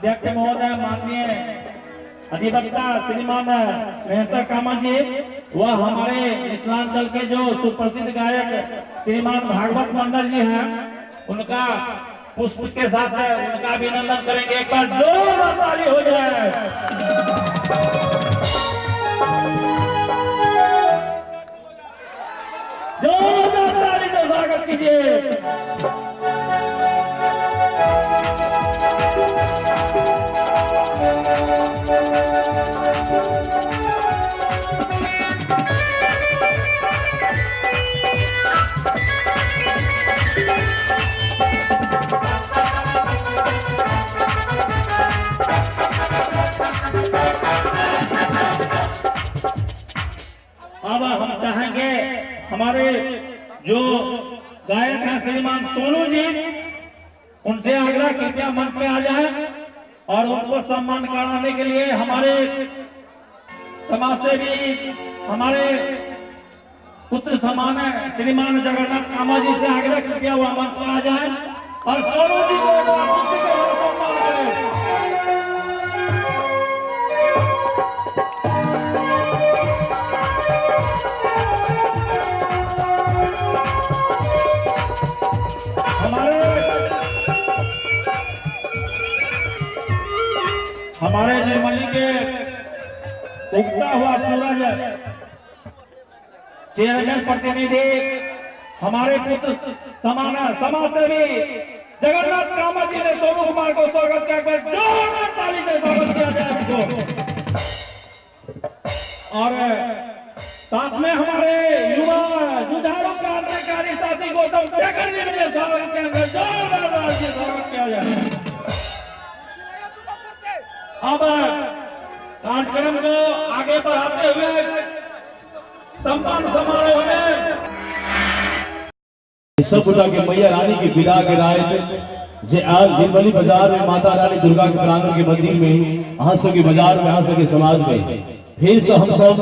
अध्यक्ष महोदय माननीय अधिवक्ता श्रीमान महेश्वर कामा जी व हमारे मिथिलांचल के जो सुप्रसिद्ध गायक श्रीमान भागवत मंडल जी हैं, उनका पुष्प के साथ उनका अभिनंदन करेंगे। एक बार जोरदार ताली हो जाए। जोरदार ताली से स्वागत कीजिए। अब हम चाहेंगे हमारे जो गायक हैं श्रीमान सोनू जी, उनसे आग्रह कृपया मंच पे आ जाए और उनको सम्मान कराने के लिए हमारे समाज सेवी हमारे पुत्र समान है श्रीमान जगन्नाथ कामा जी से आग्रह कृपया वह मंच पर आ जाए और सोनू जी को सम्मान करें। हमारे निर्मली के उगता हुआ सूरज चेयरमैन प्रतिनिधि हमारे पुत्र समान समाज सेवी जगन्नाथ कामा जी ने सोनू कुमार को स्वागत किया। जोरदार ताली से स्वागत किया जाए उनको। और साथ में हमारे युवा जुझारू क्रांतिकारी साथी गौतम शेखर जी ने स्वागत किया। जोरदार ताली से स्वागत किया जाए। अब कार्यक्रम को आगे बढ़ाते हुए सम्मान समारोह में सब उठा के मैया रानी की विदा के राय जे आज निर्मली बाजार में माता रानी दुर्गा के प्रांगण के मंदिर में अहाँ सब के बाजार में अहाँ सब के समाज में फिर से हम सब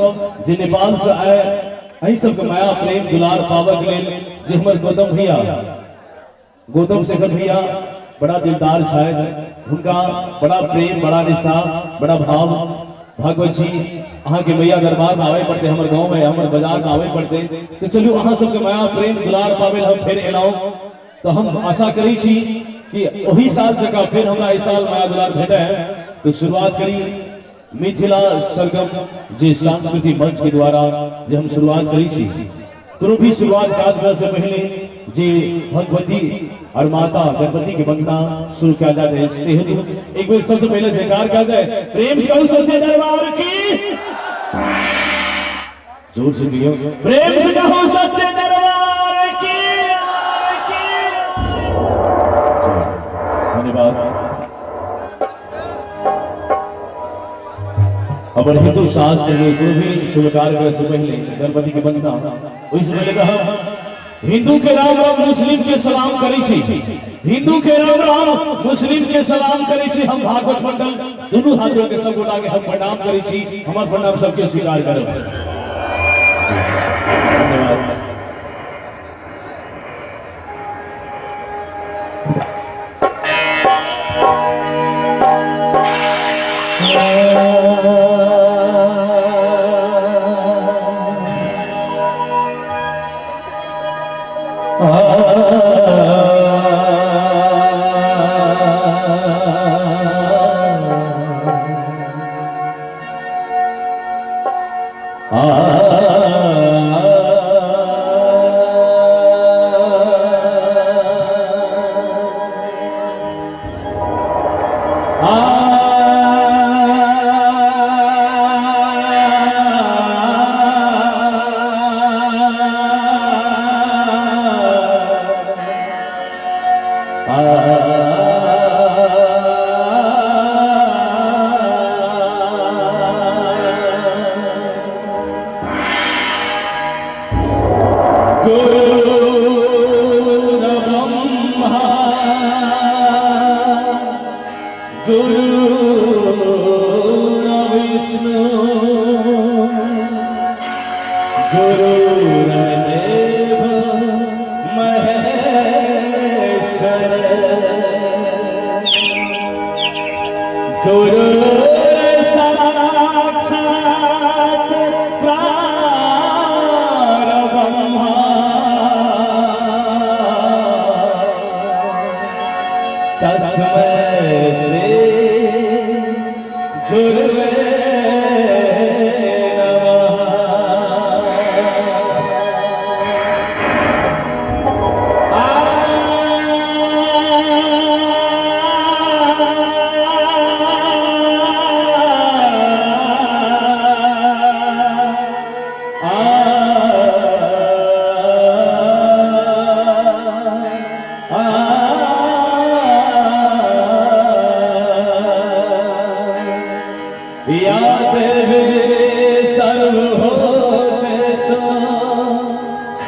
जे नेपाल से आए अही सब के माया प्रेम दुलार पावक लेल जे हमर गौतम शेखर भैया बड़ा दिलदार शायद उनका बड़ा प्रेम बड़ा निष्ठा बड़ा भाव भागवत जी अहाँ के मैया दरबार में आवे पड़ते, हमारे गांव में हमारे बाजार में आवे पड़ते। तो चलू अहाँ सबके माया प्रेम दुलार पावे हम फिर एलौ तो हम आशा करी छी कि वही साल जगह फिर हमरा इस साल माया दुलार भेटे है। तो शुरुआत करी मिथिला सरगम जे सांस्कृतिक मंच के द्वारा जे हम शुरुआत करी छी। तो भी शुरुआत काज से पहले जे भगवती और माता गणपति के वंदना शुरू किया जाता है। एक बार सबसे पहले जयकार किया जाए प्रेम से सच्चे दरबार की। जोर से दियो प्रेम से कहो सच्चे दरबार की। धन्यवाद। और हिंदू शास्त्र में कोई भी शुभ कार्य से पहले गणपति की वंदना उससे पहले कहा हिंदू के राम राम मुस्लिम के सलाम करी छी। हिंदू के राम राम मुस्लिम के सलाम करी छी। हम भागवत मंडल दोनों हाथ जोड़ के सब गोटा के हम प्रणाम करी छी। हमार प्रणाम सबके स्वीकार करो। धन्यवाद।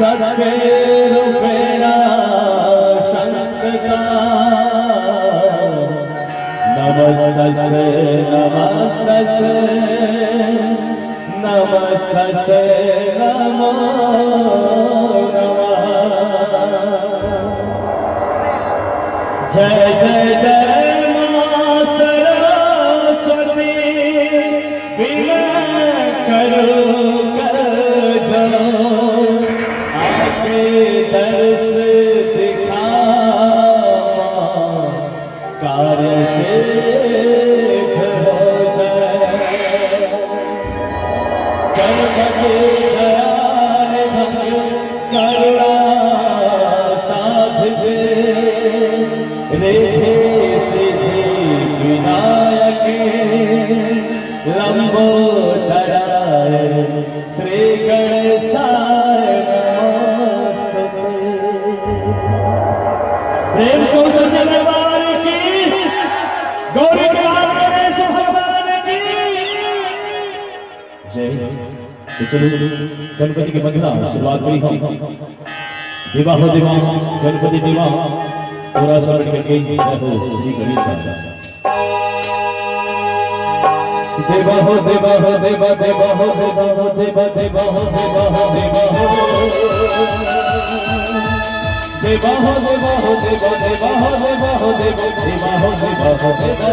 सत्य रूपेणा संस्थिता नमस्तस्यै नमस्तस्यै नमस्तस्यै नमो नमः। जय जय जय मां सरस्वती विनय करो कर जो आके दर्श दिखा कार्य सिद्ध हो जाए। गणपति दयाल भंग करुणा साधिके रिद्धि सिद्धि विनायक लंबोदराय श्री गणेशाय नमस्तुते। प्रेम को सच्चे दरबार की गौरी गणेश भगवान की जय। तो चलो गणपति की मंगला शुरुआत करी हम। दिवा हो दिवा गणपति दिवा पूरा समझ करके जय हो श्री गणेश। देवा हो देवा हो देवा देवा हो देवा हो देवा देवा हो देवा हो देवा हो देवा हो देवा हो देवा देवा हो देवा हो देवा देवा हो देवा हो देवा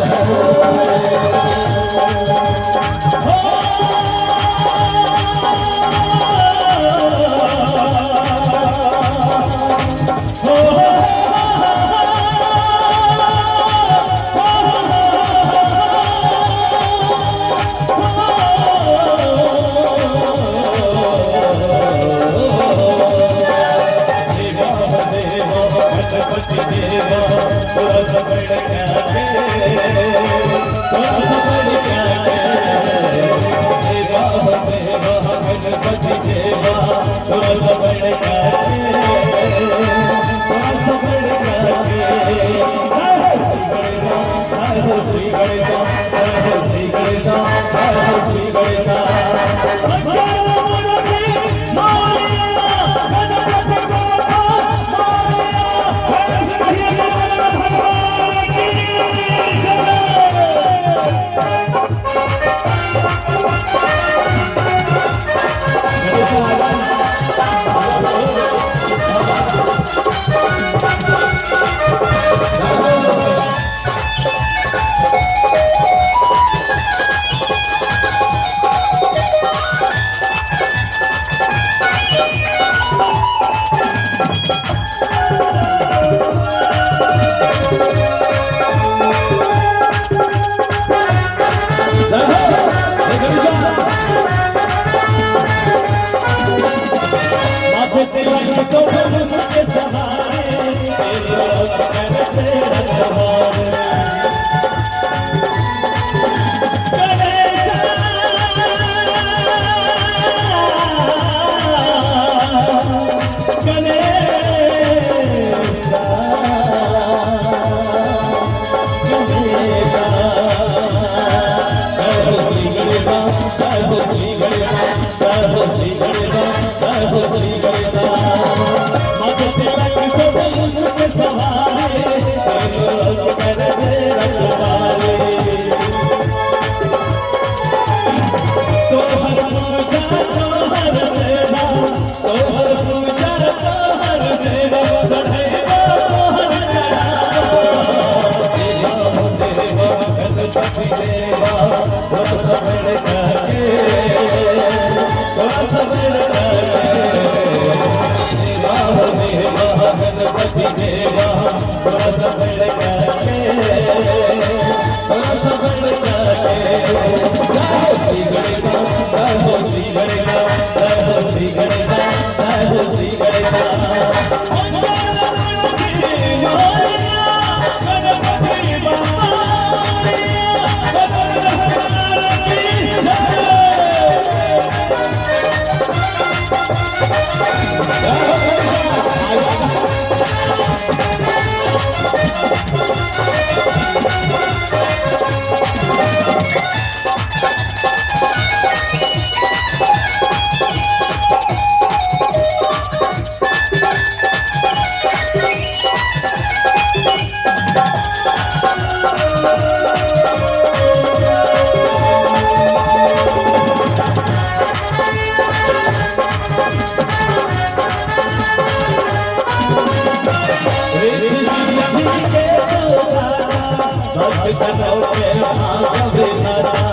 जनों के भाग विधाता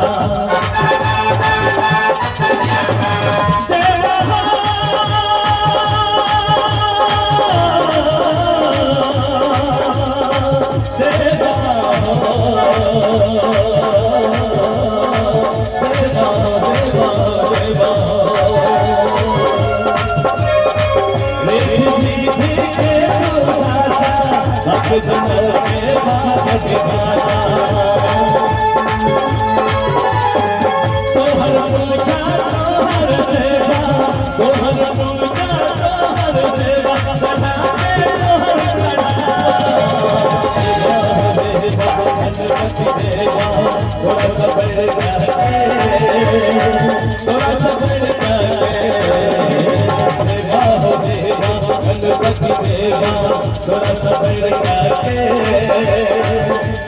थोड़ा सा बढ़ थोड़ा सा बढ़ गणपति देवा थोड़ा सा बढ़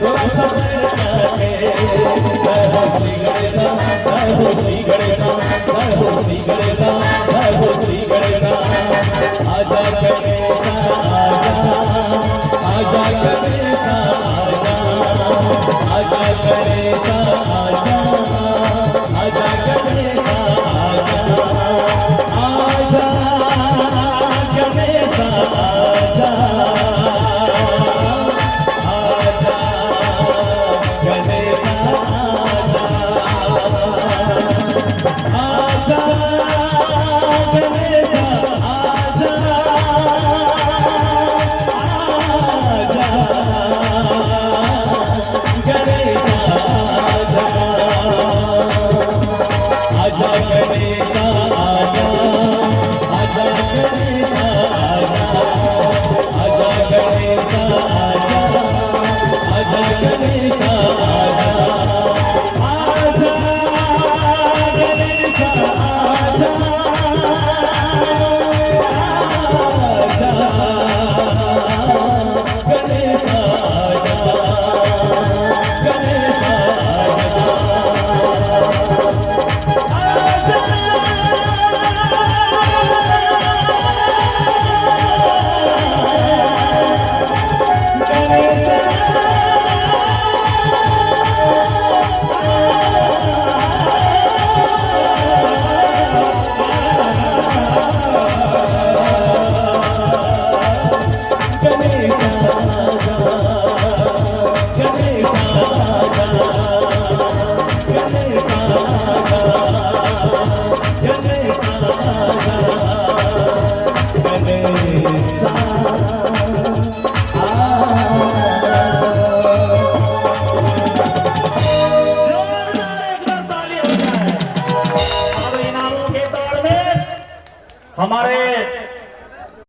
थोड़ा सा बढ़ श्री गणेशा श्री गणेशा श्री गणेशा आजा